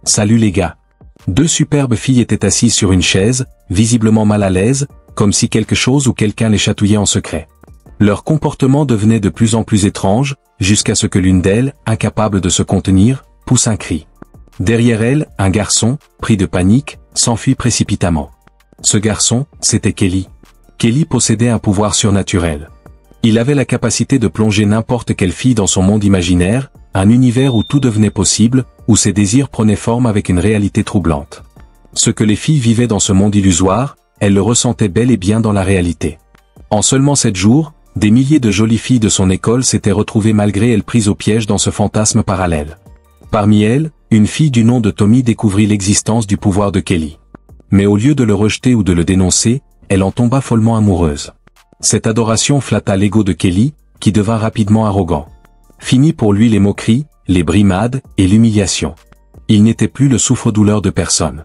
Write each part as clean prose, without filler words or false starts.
Salut les gars. Deux superbes filles étaient assises sur une chaise, visiblement mal à l'aise, comme si quelque chose ou quelqu'un les chatouillait en secret. Leur comportement devenait de plus en plus étrange, jusqu'à ce que l'une d'elles, incapable de se contenir, pousse un cri. Derrière elle, un garçon, pris de panique, s'enfuit précipitamment. Ce garçon, c'était Kelly. Kelly possédait un pouvoir surnaturel. Il avait la capacité de plonger n'importe quelle fille dans son monde imaginaire, un univers où tout devenait possible, où ses désirs prenaient forme avec une réalité troublante. Ce que les filles vivaient dans ce monde illusoire, elles le ressentaient bel et bien dans la réalité. En seulement 7 jours, des milliers de jolies filles de son école s'étaient retrouvées malgré elles prises au piège dans ce fantasme parallèle. Parmi elles, une fille du nom de Tommy découvrit l'existence du pouvoir de Kelly. Mais au lieu de le rejeter ou de le dénoncer, elle en tomba follement amoureuse. Cette adoration flatta l'ego de Kelly, qui devint rapidement arrogant. Fini pour lui les moqueries, les brimades et l'humiliation. Il n'était plus le souffre-douleur de personne.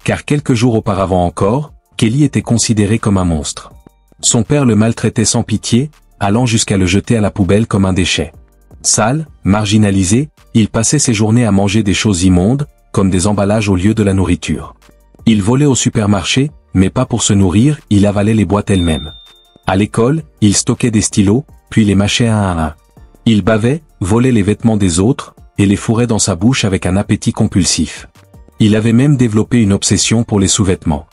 Car quelques jours auparavant encore, Kelly était considéré comme un monstre. Son père le maltraitait sans pitié, allant jusqu'à le jeter à la poubelle comme un déchet. Sale, marginalisé, il passait ses journées à manger des choses immondes, comme des emballages au lieu de la nourriture. Il volait au supermarché, mais pas pour se nourrir, il avalait les boîtes elles-mêmes. À l'école, il stockait des stylos, puis les mâchait un à un. Il bavait, volait les vêtements des autres, et les fourrait dans sa bouche avec un appétit compulsif. Il avait même développé une obsession pour les sous-vêtements.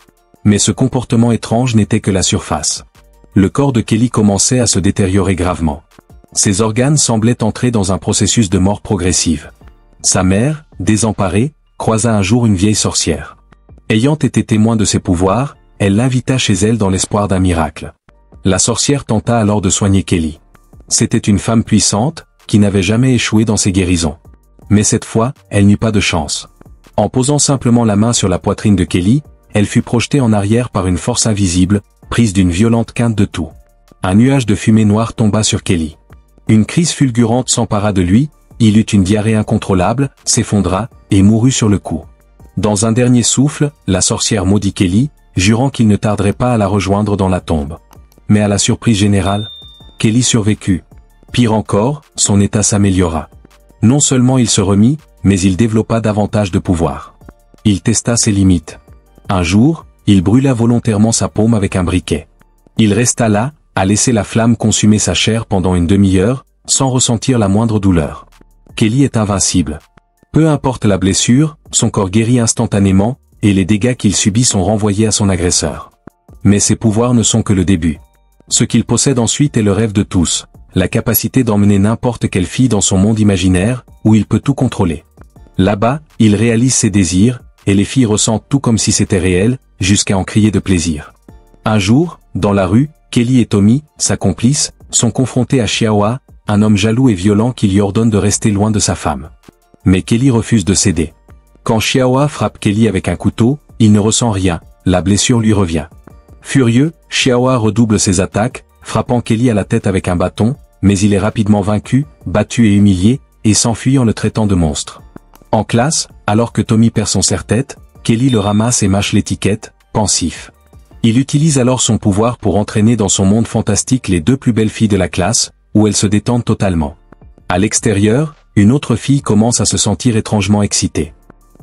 Mais ce comportement étrange n'était que la surface. Le corps de Kelly commençait à se détériorer gravement. Ses organes semblaient entrer dans un processus de mort progressive. Sa mère, désemparée, croisa un jour une vieille sorcière. Ayant été témoin de ses pouvoirs, elle l'invita chez elle dans l'espoir d'un miracle. La sorcière tenta alors de soigner Kelly. C'était une femme puissante, qui n'avait jamais échoué dans ses guérisons. Mais cette fois, elle n'eut pas de chance. En posant simplement la main sur la poitrine de Kelly, elle fut projetée en arrière par une force invisible, prise d'une violente quinte de toux. Un nuage de fumée noire tomba sur Kelly. Une crise fulgurante s'empara de lui, il eut une diarrhée incontrôlable, s'effondra, et mourut sur le coup. Dans un dernier souffle, la sorcière maudit Kelly, jurant qu'il ne tarderait pas à la rejoindre dans la tombe. Mais à la surprise générale, Kelly survécut. Pire encore, son état s'améliora. Non seulement il se remit, mais il développa davantage de pouvoir. Il testa ses limites. Un jour, il brûla volontairement sa paume avec un briquet. Il resta là, à laisser la flamme consumer sa chair pendant une demi-heure, sans ressentir la moindre douleur. Kelly est invincible. Peu importe la blessure, son corps guérit instantanément, et les dégâts qu'il subit sont renvoyés à son agresseur. Mais ses pouvoirs ne sont que le début. Ce qu'il possède ensuite est le rêve de tous, la capacité d'emmener n'importe quelle fille dans son monde imaginaire, où il peut tout contrôler. Là-bas, il réalise ses désirs, et les filles ressentent tout comme si c'était réel, jusqu'à en crier de plaisir. Un jour, dans la rue, Kelly et Tommy, sa complice, sont confrontés à Chiaoa, un homme jaloux et violent qui lui ordonne de rester loin de sa femme. Mais Kelly refuse de céder. Quand Chiaoa frappe Kelly avec un couteau, il ne ressent rien, la blessure lui revient. Furieux, Chiaoa redouble ses attaques, frappant Kelly à la tête avec un bâton, mais il est rapidement vaincu, battu et humilié, et s'enfuit en le traitant de monstre. En classe, alors que Tommy perd son serre-tête, Kelly le ramasse et mâche l'étiquette, pensif. Il utilise alors son pouvoir pour entraîner dans son monde fantastique les deux plus belles filles de la classe, où elles se détendent totalement. À l'extérieur, une autre fille commence à se sentir étrangement excitée.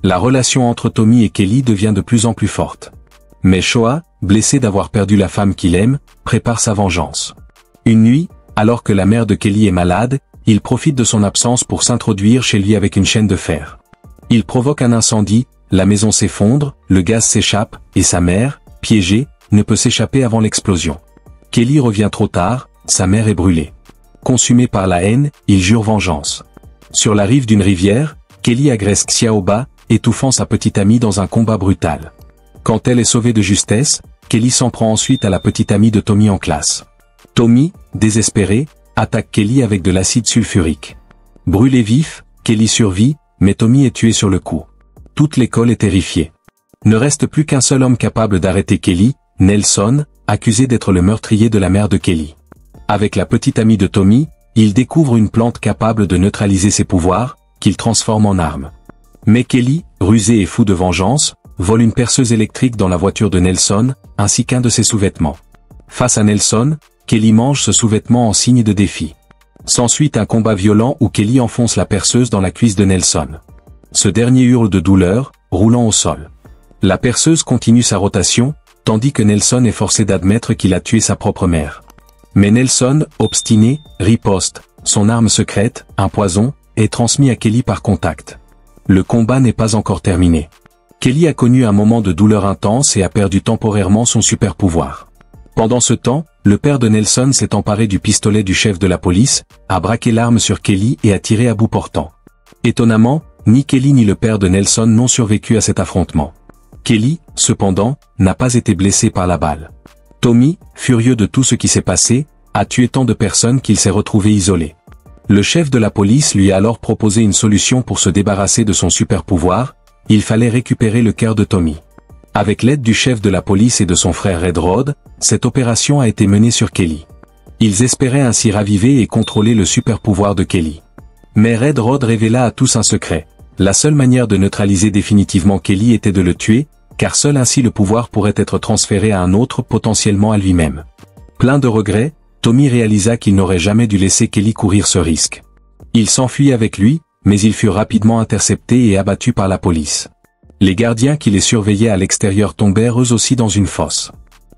La relation entre Tommy et Kelly devient de plus en plus forte. Mais Shoa, blessé d'avoir perdu la femme qu'il aime, prépare sa vengeance. Une nuit, alors que la mère de Kelly est malade, il profite de son absence pour s'introduire chez lui avec une chaîne de fer. Il provoque un incendie, la maison s'effondre, le gaz s'échappe, et sa mère, piégée, ne peut s'échapper avant l'explosion. Kelly revient trop tard, sa mère est brûlée. Consumé par la haine, il jure vengeance. Sur la rive d'une rivière, Kelly agresse Xiaoba, étouffant sa petite amie dans un combat brutal. Quand elle est sauvée de justesse, Kelly s'en prend ensuite à la petite amie de Tommy en classe. Tommy, désespéré, attaque Kelly avec de l'acide sulfurique. Brûlé vif, Kelly survit, mais Tommy est tué sur le coup. Toute l'école est terrifiée. Ne reste plus qu'un seul homme capable d'arrêter Kelly, Nelson, accusé d'être le meurtrier de la mère de Kelly. Avec la petite amie de Tommy, il découvre une plante capable de neutraliser ses pouvoirs, qu'il transforme en arme. Mais Kelly, rusé et fou de vengeance, vole une perceuse électrique dans la voiture de Nelson, ainsi qu'un de ses sous-vêtements. Face à Nelson, Kelly mange ce sous-vêtement en signe de défi. S'ensuit un combat violent où Kelly enfonce la perceuse dans la cuisse de Nelson. Ce dernier hurle de douleur, roulant au sol. La perceuse continue sa rotation, tandis que Nelson est forcé d'admettre qu'il a tué sa propre mère. Mais Nelson, obstiné, riposte. Son arme secrète, un poison, est transmis à Kelly par contact. Le combat n'est pas encore terminé. Kelly a connu un moment de douleur intense et a perdu temporairement son super pouvoir. Pendant ce temps, le père de Nelson s'est emparé du pistolet du chef de la police, a braqué l'arme sur Kelly et a tiré à bout portant. Étonnamment, ni Kelly ni le père de Nelson n'ont survécu à cet affrontement. Kelly, cependant, n'a pas été blessé par la balle. Tommy, furieux de tout ce qui s'est passé, a tué tant de personnes qu'il s'est retrouvé isolé. Le chef de la police lui a alors proposé une solution pour se débarrasser de son super pouvoir, il fallait récupérer le cœur de Tommy. Avec l'aide du chef de la police et de son frère Red Rod, cette opération a été menée sur Kelly. Ils espéraient ainsi raviver et contrôler le super pouvoir de Kelly. Mais Red Rod révéla à tous un secret. La seule manière de neutraliser définitivement Kelly était de le tuer, car seul ainsi le pouvoir pourrait être transféré à un autre, potentiellement à lui-même. Plein de regrets, Tommy réalisa qu'il n'aurait jamais dû laisser Kelly courir ce risque. Il s'enfuit avec lui, mais il fut rapidement intercepté et abattu par la police. Les gardiens qui les surveillaient à l'extérieur tombèrent eux aussi dans une fosse.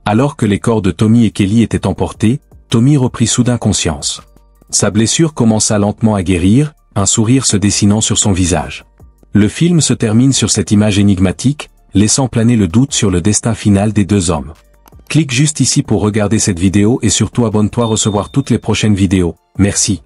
Alors que les corps de Tommy et Kelly étaient emportés, Tommy reprit soudain conscience. Sa blessure commença lentement à guérir, un sourire se dessinant sur son visage. Le film se termine sur cette image énigmatique, laissant planer le doute sur le destin final des deux hommes. Clique juste ici pour regarder cette vidéo et surtout abonne-toi à recevoir toutes les prochaines vidéos. Merci.